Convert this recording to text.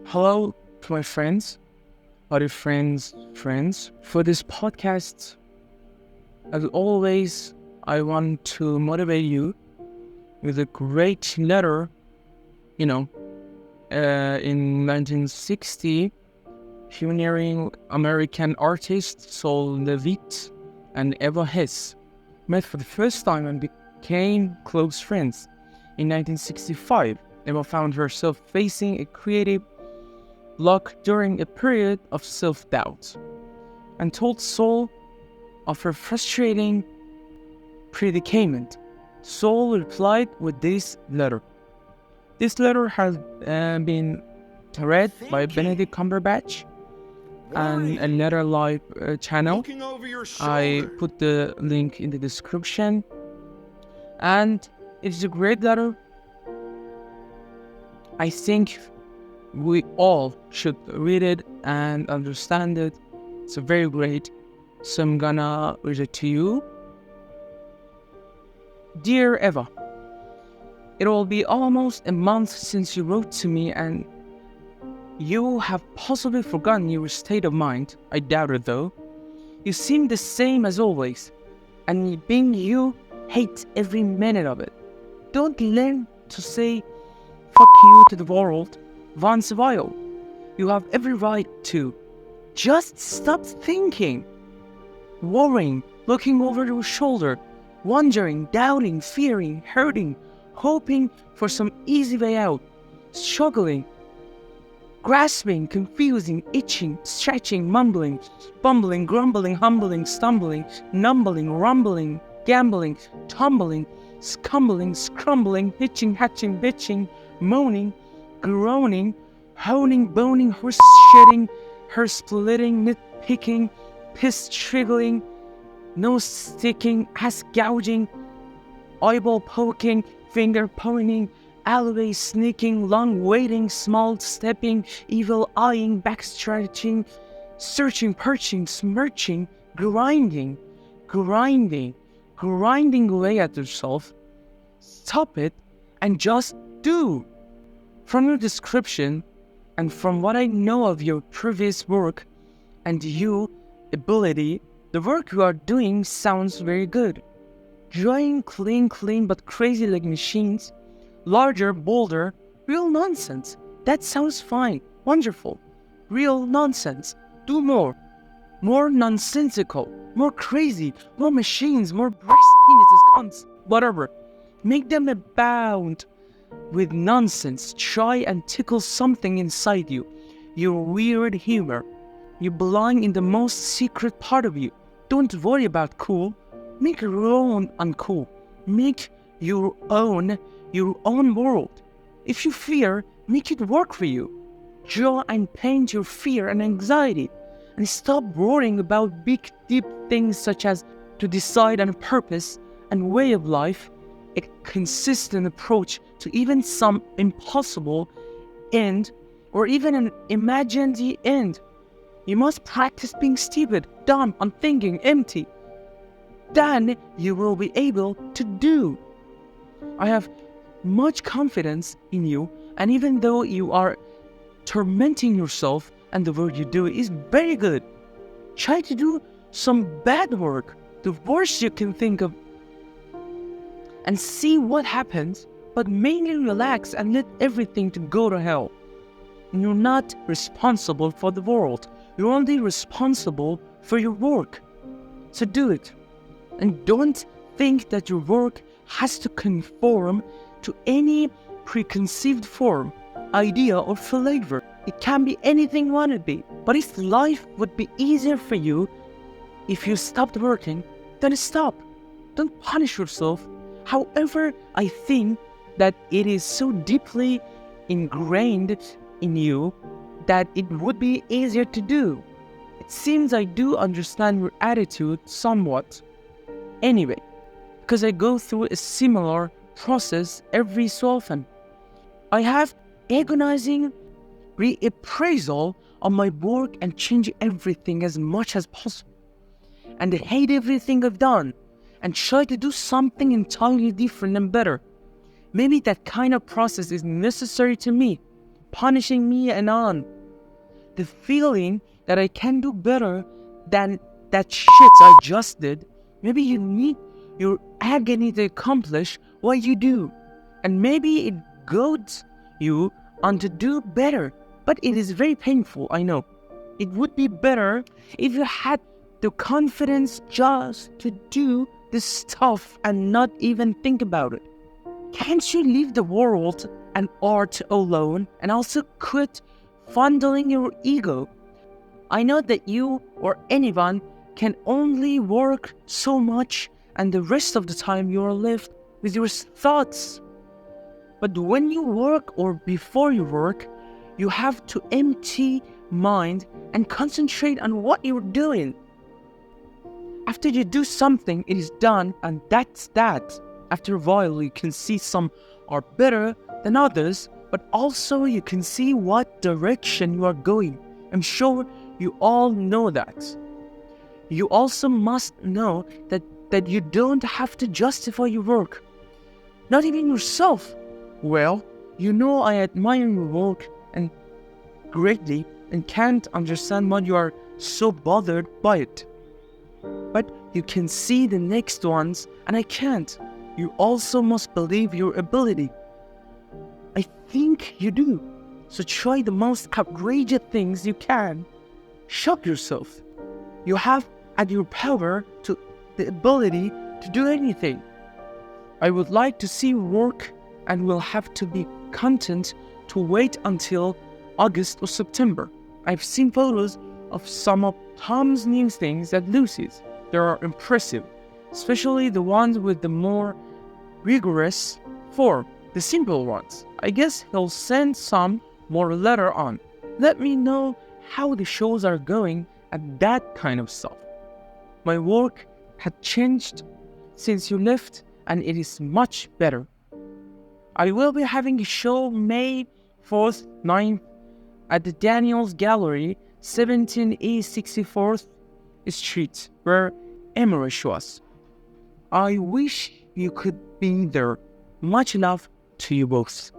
Hello to my friends, other friends. For this podcast, as always, I want to motivate you with a great letter. You know, in 1960, pioneering American artists Sol LeWitt and Eva Hesse met for the first time and became close friends. In 1965, Eva found herself facing a creative block during a period of self-doubt and told Sol of her frustrating predicament. Sol replied with this letter. This letter has been read by Benedict Cumberbatch and another live channel. I put the link in the description, and it's a great letter. I think we all should read it and understand it. It's very great. So I'm gonna read it to you. Dear Eva, it will be almost a month since you wrote to me, and you have possibly forgotten your state of mind. I doubt it though. You seem the same as always, and being you, hate every minute of it. Don't learn to say fuck you to the world once in a while. You have every right to. Just stop thinking, worrying, looking over your shoulder, wondering, doubting, fearing, hurting, hoping for some easy way out, struggling, grasping, confusing, itching, stretching, mumbling, bumbling, grumbling, humbling, stumbling, numbling, rumbling, gambling, tumbling, scumbling, scrumbling, hitching, hatching, bitching, moaning, groaning, honing, boning, horse shitting, hair splitting, nitpicking, piss triggling, nose sticking, ass gouging, eyeball poking, finger pointing, alleyway sneaking, long waiting, small stepping, evil eyeing, back stretching, searching, perching, smirching, grinding away at yourself. Stop it and just do. From your description and from what I know of your previous work and your ability, the work you are doing sounds very good. Drawing clean but crazy like machines, larger, bolder, real nonsense. That sounds fine, wonderful. Real nonsense. Do more. More nonsensical, more crazy, more machines, more breast penises, cunts, whatever. Make them abound with nonsense. Try and tickle something inside you. Your weird humor. You belong in the most secret part of you. Don't worry about cool. Make your own uncool. Make your own world. If you fear, make it work for you. Draw and paint your fear and anxiety. And stop worrying about big, deep things such as to decide on a purpose and way of life, a consistent approach to even some impossible end or even an imagined end. You must practice being stupid, dumb, unthinking, empty. Then you will be able to do. I have much confidence in you, and even though you are tormenting yourself and the work you do is very good, try to do some bad work, the worst you can think of, and see what happens, but mainly relax and let everything to go to hell. You're not responsible for the world. You're only responsible for your work. So do it. And don't think that your work has to conform to any preconceived form, idea, or flavor. It can be anything you want it to be. But if life would be easier for you if you stopped working, then stop. Don't punish yourself. However, I think that it is so deeply ingrained in you that it would be easier to do. It seems I do understand your attitude somewhat. Anyway, because I go through a similar process every so often. I have agonizing reappraisal on my work and change everything as much as possible. And I hate everything I've done and try to do something entirely different and better. Maybe that kind of process is necessary to me. punishing me and on. The feeling that I can do better than that shit I just did. Maybe you need your agony to accomplish what you do. And maybe it goads you on to do better. But it is very painful, I know. It would be better if you had the confidence just to do this stuff and not even think about it. Can't you leave the world and art alone and also quit fondling your ego? I know that you or anyone can only work so much and the rest of the time you are left with your thoughts. But when you work or before you work, you have to empty mind and concentrate on what you're doing. After you do something, it is done and that's that. After a while, you can see some are better than others, but also you can see what direction you are going. I'm sure you all know that. You also must know that you don't have to justify your work. Not even yourself. Well, you know I admire your work and greatly and can't understand why you are so bothered by it. But you can see the next ones and I can't. You also must believe your ability. I think you do. So try the most outrageous things you can. Shock yourself. You have at your power to the ability to do anything. I would like to see you work and will have to be content to wait until August or September. I've seen photos of some of Tom's new things at Lucy's. They are impressive, especially the ones with the more rigorous form, the simple ones. I guess he'll send some more later on. Let me know how the shows are going and that kind of stuff. My work had changed since you left and it is much better. I will be having a show May 4th, 9th at the Daniels Gallery, 17 East 64th Street, where Emmerich was. I wish you could be there. Much love to you both.